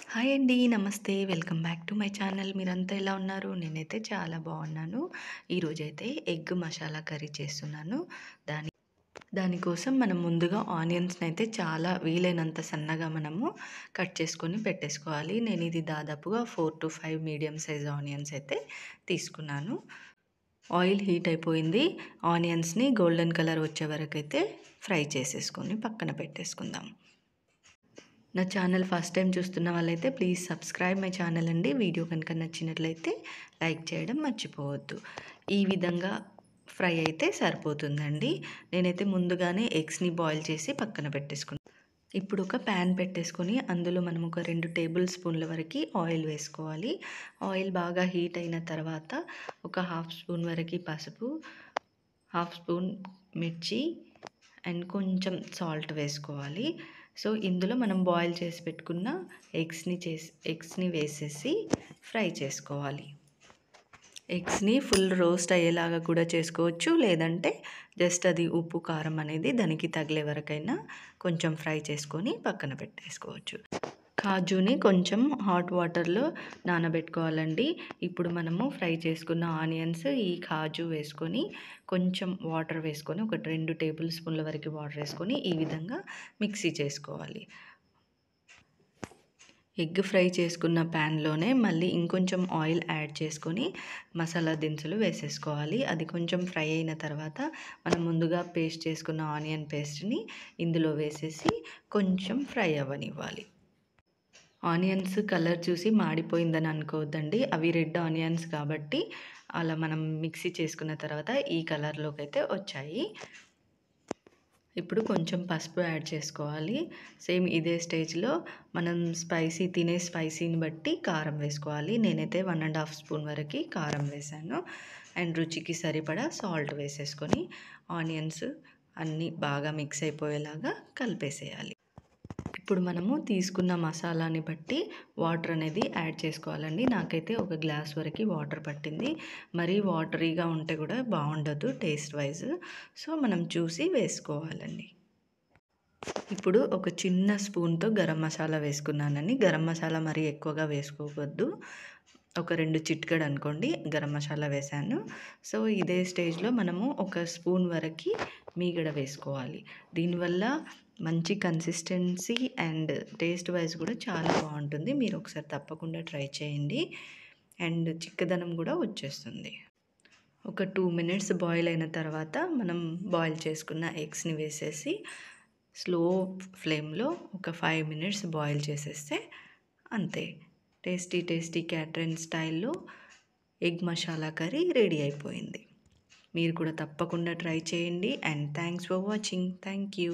Hi అండి. నమస్తే. Welcome back to my channel. మీరంతా ఎలా ఉన్నారు? నేనైతే చాలా బాగున్నాను. ఈరోజైతే ఎగ్ మసాలా కర్రీ చేస్తున్నాను. దాని దానికోసం మనం ముందుగా ఆనియన్స్‌ని అయితే చాలా వీలైనంత సన్నగా మనము కట్ చేసుకొని పెట్టేసుకోవాలి. నేను ఇది దాదాపుగా 4-5 మీడియం సైజ్ ఆనియన్స్ అయితే తీసుకున్నాను. ఆయిల్ హీట్ అయిపోయింది. ఆనియన్స్‌ని గోల్డెన్ కలర్ వచ్చే వరకైతే ఫ్రై చేసేసుకొని పక్కన పెట్టేసుకుందాం. నా ఛానల్ ఫస్ట్ టైం చూస్తున్న వాళ్ళైతే ప్లీజ్ సబ్స్క్రైబ్ మై ఛానల్ అండి. వీడియో కనుక నచ్చినట్లయితే లైక్ చేయడం మర్చిపోవద్దు. ఈ విధంగా ఫ్రై అయితే సరిపోతుందండి. నేనైతే ముందుగానే ఎగ్స్‌ని బాయిల్ చేసి పక్కన పెట్టేసుకున్నాను. ఇప్పుడు ఒక ప్యాన్ పెట్టేసుకొని అందులో మనం ఒక 2 టేబుల్ స్పూన్ల వరకు ఆయిల్ వేసుకోవాలి. ఆయిల్ బాగా హీట్ అయిన తర్వాత ఒక హాఫ్ స్పూన్ వరకు పసుపు, హాఫ్ స్పూన్ మిర్చి అండ్ కొంచెం సాల్ట్ వేసుకోవాలి. సో ఇందులో మనం బాయిల్ చేసి పెట్టుకున్న ఎగ్స్‌ని వేసేసి ఫ్రై చేసుకోవాలి. ఎగ్స్‌ని ఫుల్ రోస్ట్ అయ్యేలాగా కూడా చేసుకోవచ్చు. లేదంటే జస్ట్ అది ఉప్పు, కారం అనేది దానికి తగిలే వరకైనా కొంచెం ఫ్రై చేసుకొని పక్కన పెట్టేసుకోవచ్చు. కాజుని కొంచెం హాట్ వాటర్‌లో నానబెట్టుకోవాలండి. ఇప్పుడు మనము ఫ్రై చేసుకున్న ఆనియన్స్, ఈ కాజు వేసుకొని కొంచెం వాటర్ వేసుకొని ఒక 2 టేబుల్ స్పూన్ల వరకు వాటర్ వేసుకొని ఈ విధంగా మిక్సీ చేసుకోవాలి. ఎగ్ ఫ్రై చేసుకున్న ప్యాన్‌లోనే మళ్ళీ ఇంకొంచెం ఆయిల్ యాడ్ చేసుకొని మసాలా దినుసులు వేసేసుకోవాలి. అది కొంచెం ఫ్రై అయిన తర్వాత మనం ముందుగా పేస్ట్ చేసుకున్న ఆనియన్ పేస్ట్‌ని ఇందులో వేసేసి కొంచెం ఫ్రై అవ్వనివ్వాలి. ఆనియన్స్ కలర్ చూసి మాడిపోయిందని అనుకోవద్దండి. అవి రెడ్ ఆనియన్స్ కాబట్టి అలా మనం మిక్సీ చేసుకున్న తర్వాత ఈ కలర్‌లోకి అయితే వచ్చాయి. ఇప్పుడు కొంచెం పసుపు యాడ్ చేసుకోవాలి. సేమ్ ఇదే స్టేజ్‌లో మనం తినే స్పైసీని బట్టి కారం వేసుకోవాలి. నేనైతే 1½ స్పూన్ వరకు కారం వేశాను. అండ్ రుచికి సరిపడా సాల్ట్ వేసేసుకొని ఆనియన్స్ అన్నీ బాగా మిక్స్ అయిపోయేలాగా కలిపేసేయాలి. ఇప్పుడు మనము తీసుకున్న మసాలాని బట్టి వాటర్ అనేది యాడ్ చేసుకోవాలండి. నాకైతే ఒక గ్లాస్ వరకు వాటర్ పట్టింది. మరీ వాటరీగా ఉంటే కూడా బాగుండదు టేస్ట్ వైజ్. సో మనం చూసి వేసుకోవాలండి. ఇప్పుడు ఒక చిన్న స్పూన్‌తో గరం మసాలా వేసుకున్నానండి. గరం మసాలా మరీ ఎక్కువగా వేసుకోవద్దు. ఒక 2 చిటికెడు అనుకోండి గరం మసాలా వేశాను. సో ఇదే స్టేజ్‌లో మనము ఒక స్పూన్ వరకు మీగడ వేసుకోవాలి. దీనివల్ల మంచి కన్సిస్టెన్సీ అండ్ టేస్ట్ వైజ్ కూడా చాలా బాగుంటుంది. మీరు ఒకసారి తప్పకుండా ట్రై చేయండి. అండ్ చిక్కదనం కూడా వచ్చేస్తుంది. ఒక 2 మినిట్స్ బాయిల్ అయిన తర్వాత మనం బాయిల్ చేసుకున్న ఎగ్స్‌ని వేసేసి స్లో ఫ్లేమ్‌లో ఒక 5 మినిట్స్ బాయిల్ చేసేస్తే అంతే. టేస్టీ క్యాటరిన్ స్టైల్‌లో ఎగ్ మసాలా కర్రీ రెడీ అయిపోయింది. మీరు కూడా తప్పకుండా ట్రై చేయండి. And thanks for watching. Thank you.